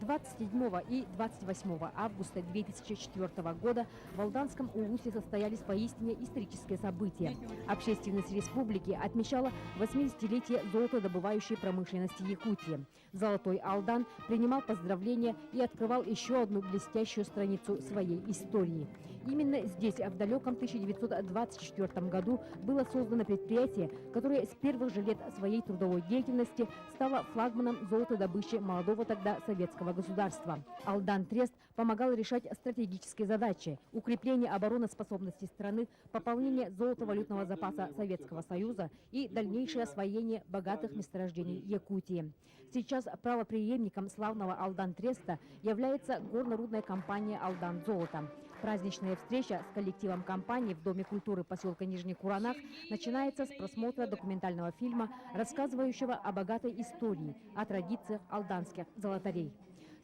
27 и 28 августа 2004 года в Алданском Улусе состоялись поистине исторические события. Общественность республики отмечала 80-летие золотодобывающей промышленности Якутии. Золотой Алдан принимал поздравления и открывал еще одну блестящую страницу своей истории. Именно здесь, в далеком 1924 году, было создано предприятие, которое с первых же лет своей трудовой деятельности стало флагманом золотодобычи молодого тогда советского государства. Алдан Трест помогал решать стратегические задачи: укрепление обороноспособности страны, пополнение золотовалютного запаса Советского Союза и дальнейшее освоение богатых месторождений Якутии. Сейчас правопреемником славного Алдан Треста является горно-рудная компания «Алдан Золото». Праздничная встреча с коллективом компании в Доме культуры поселка Нижний Куранак начинается с просмотра документального фильма, рассказывающего о богатой истории, о традициях алданских золотарей.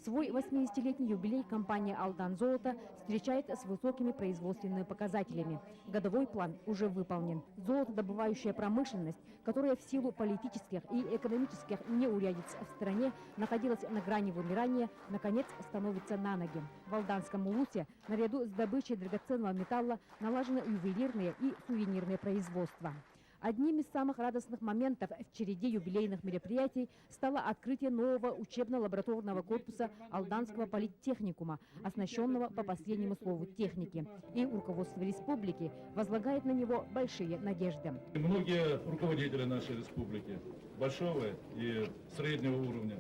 Свой 80-летний юбилей компания «Алдан Золото» встречает с высокими производственными показателями. Годовой план уже выполнен. Золотодобывающая промышленность, которая в силу политических и экономических неурядиц в стране находилась на грани вымирания, наконец становится на ноги. В Алданском Улусе наряду с добычей драгоценного металла налажены ювелирные и сувенирные производства. Одним из самых радостных моментов в череде юбилейных мероприятий стало открытие нового учебно-лабораторного корпуса Алданского политтехникума, оснащенного по последнему слову техники. И руководство республики возлагает на него большие надежды. Многие руководители нашей республики, большого и среднего уровня,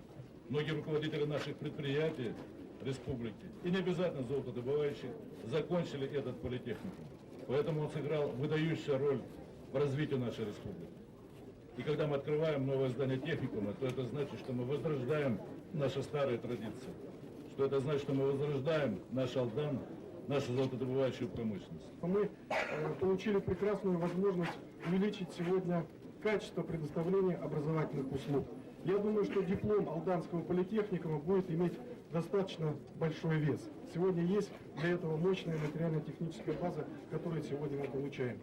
многие руководители наших предприятий республики, и не обязательно золотодобывающих, закончили этот политехникум. Поэтому он сыграл выдающую роль в развитии нашей республики. И когда мы открываем новое здание техникума, то это значит, что мы возрождаем наши старые традиции. Что это значит, что мы возрождаем наш Алдан, нашу золотодобывающую промышленность. Мы получили прекрасную возможность увеличить сегодня качество предоставления образовательных услуг. Я думаю, что диплом Алданского политехникума будет иметь достаточно большой вес. Сегодня есть для этого мощная материально-техническая база, которую сегодня мы получаем.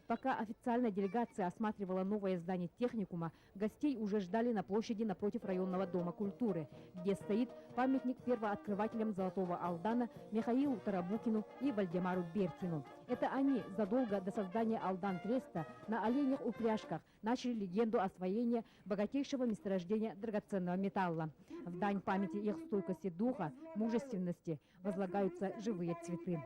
Пока официальная делегация осматривала новое здание техникума, гостей уже ждали на площади напротив районного дома культуры, где стоит памятник первооткрывателям Золотого Алдана Михаилу Тарабукину и Вальдемару Бертину. Это они задолго до создания Алдан Треста на оленях-упряжках начали легенду освоения богатейшего месторождения драгоценного металла. В дань памяти их стойкости духа, мужественности возлагаются живые цветы.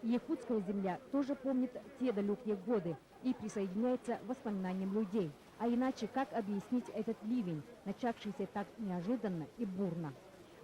Якутская земля тоже помнит те далекие годы и присоединяется к воспоминаниям людей. А иначе как объяснить этот ливень, начавшийся так неожиданно и бурно?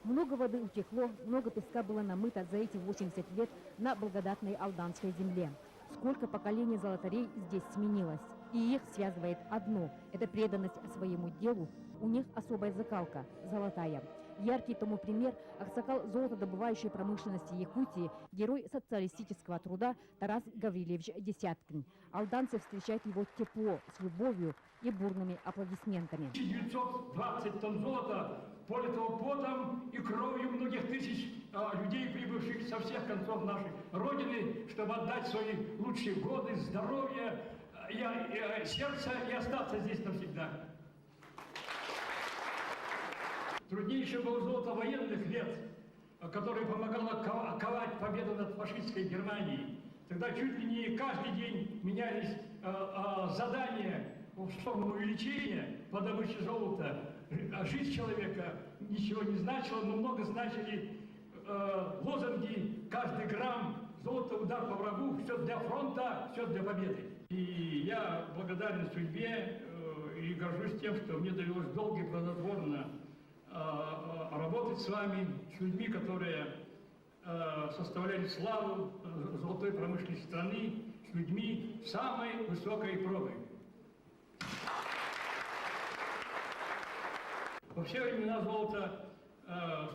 Много воды утекло, много песка было намыто за эти 80 лет на благодатной алданской земле. Сколько поколений золотарей здесь сменилось. И их связывает одно – это преданность своему делу. У них особая закалка – золотая. Яркий тому пример – аксакал золотодобывающей промышленности Якутии, герой социалистического труда Тарас Гаврилевич Десяткин. Алданцы встречают его тепло, с любовью и бурными аплодисментами. 920 тонн золота, политого потом и кровью многих тысяч людей, прибывших со всех концов нашей Родины, чтобы отдать свои лучшие годы, здоровье, сердце и остаться здесь навсегда. Труднейшее было золото военных лет, которое помогало ковать победу над фашистской Германией. Тогда чуть ли не каждый день менялись задания в сторону увеличения по добыче золота. Жизнь человека ничего не значила, но много значили лозунги: каждый грамм золота, удар по врагу, все для фронта, все для победы. И я благодарен судьбе и горжусь тем, что мне довелось долго и плодотворно работать с вами, с людьми, которые составляли славу золотой промышленности страны, с людьми самой высокой пробы. Во все времена золото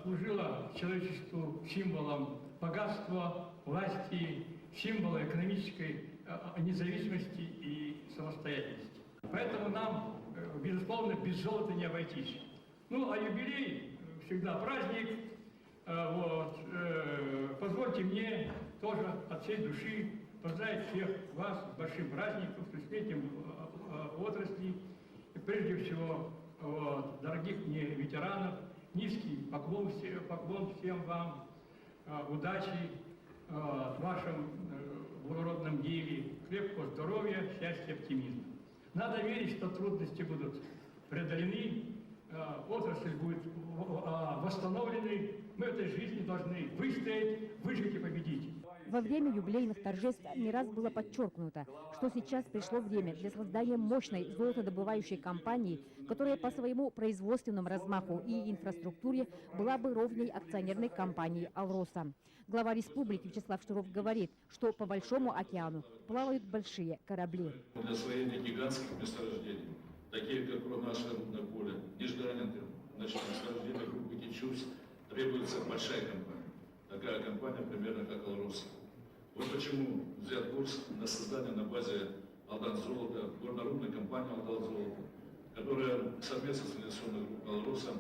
служило человечеству символом богатства, власти, символом экономической независимости и самостоятельности. Поэтому нам, безусловно, без золота не обойтись. Ну, а юбилей всегда праздник. Позвольте позвольте мне тоже от всей души поздравить всех вас с большим праздником, с успехом отрасли. И прежде всего, дорогих мне ветеранов, низкий поклон всем вам, удачи в вашем благородном деле, крепкого здоровья, счастья, оптимизма. Надо верить, что трудности будут преодолены, отрасль будет восстановлены. Мы в этой жизни должны выстоять, выжить и победить. Во время юбилейных торжеств не раз было подчеркнуто, что сейчас пришло время для создания мощной золотодобывающей компании, которая по своему производственному размаху и инфраструктуре была бы ровней акционерной компании «Алроса». Глава республики Вячеслав Штыров говорит, что по Большому океану плавают большие корабли. Для освоения гигантских месторождений, таких как в нашем поле, Нижданенко, значит, месторождение группы Кичус, требуется большая компания. Такая компания примерно как «Алроса». Вот почему взят курс на создание на базе «Алдан-Золото», горнорудной компании «Алдан-Золото», которая совместно с инвестиционной группой «Алроса»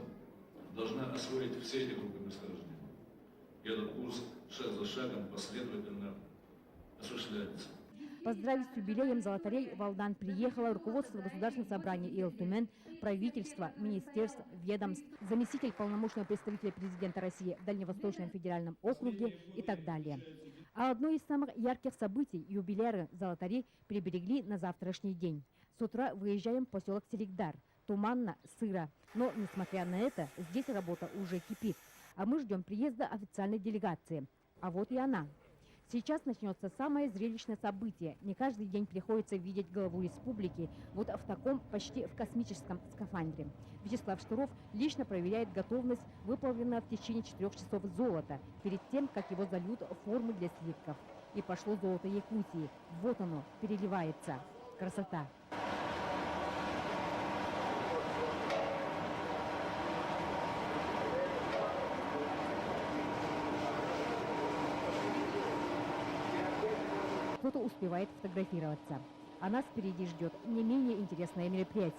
должна освоить все эти группы месторождений. И этот курс шаг за шагом последовательно осуществляется. Поздравить с юбилеем золотарей в Алдан приехало руководство Государственного собрания ИЛ-Тумен, правительство, министерств, ведомств, заместитель полномочного представителя президента России в Дальневосточном федеральном округе и так далее. А одно из самых ярких событий юбиляры золотарей приберегли на завтрашний день. С утра выезжаем в поселок Селигдар. Туманно, сыро. Но, несмотря на это, здесь работа уже кипит. А мы ждем приезда официальной делегации. А вот и она. Сейчас начнется самое зрелищное событие. Не каждый день приходится видеть главу республики вот в таком почти в космическом скафандре. Вячеслав Штыров лично проверяет готовность выплавленного в течение 4 часов золота перед тем, как его зальют в форму для слитков. И пошло золото Якутии. Вот оно, переливается. Красота! Кто-то успевает фотографироваться. А нас впереди ждет не менее интересное мероприятие.